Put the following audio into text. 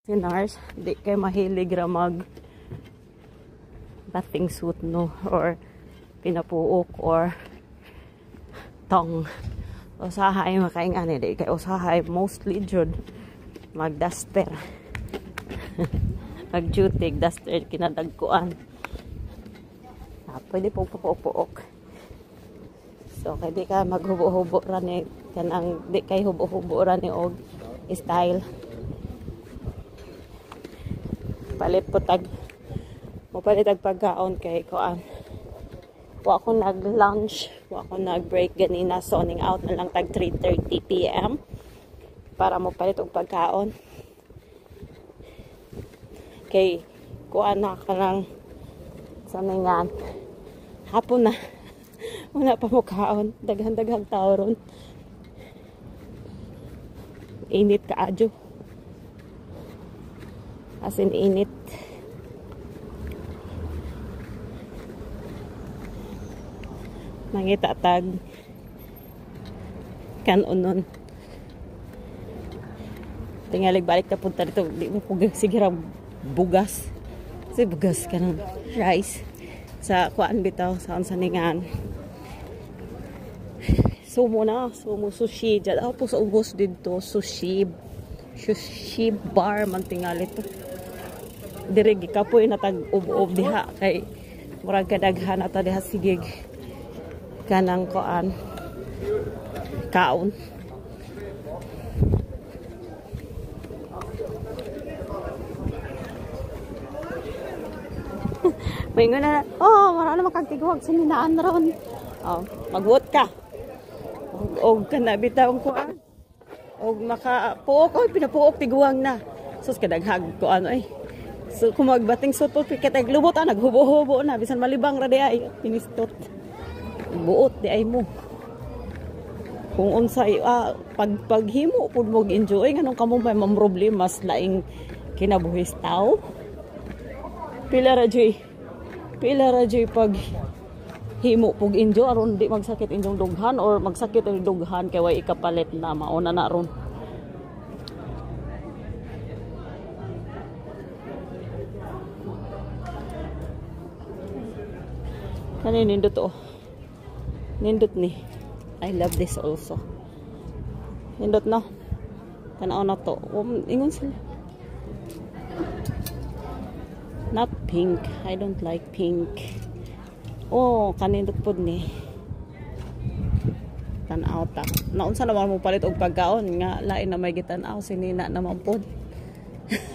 Sinars, di kay mahilig ra mag bathing suit no, or pinapuok or tong. Usahay makaingani di kay usahay mostly jud mag duster. Mag jutig duster kinadagkuan. Pwede po puok. So kay di ka maghubo-hubo ra ni kanang di kay hubo-hubo ra ni og style. Palit po tag mapalit tag pagkaon kay kuan. Wa ako nag-lunch, wa ako nag-break ganina, zoning out na lang tag 3:30 PM para mo palit og pagkaon. Kay kuan na ka lang saningan. Hapon na. Wala pa mo kaon, daghan-daghang tao ron. Init ka adyo. As in init. Mangita tag kanunon. Tingalig balik na punta dito. Di mo pugag sigira bugas. Kasi bugas ka ng rice. Sa kuan bitaw, sa unsaningan. Sumo sushi. Diyan ako po sa ubos dito. Sushi bar man tingali to. Dirigi kapoy na tag-ub-ub diha kay murag kadaghan ata diha sigig kanang koan kaon. Maingon na, wala na makagtiguwag sa ninaan ron. Magwot ka. Og kana bitawng kuan. Og makapuok, pinapuok tiguwang na. Sus kadaghag kuan ay. So kung magbating suot po kitag lubot naghubo-hubo na bisan malibang ra di ay pinistot. Buot di ay mo. Kung unsay paghimo pud mo enjoy nganong kamo may mamroblem mas laing kinabuhis tao. Pila ra joy pag himo pug enjoy aron di magsakit inyong dughan or magsakit ang dughan kay way ikapalit na mauna na ron. Kani nindot nindot ni. I love this also. Nindot no. Tanaw na to. Ingon sila. Not pink. I don't like pink. Kanindot pod ni. Tanaw ta. Naunsa naman mo palit og pagkaon nga lain na may gitan-aw sinina naman pod.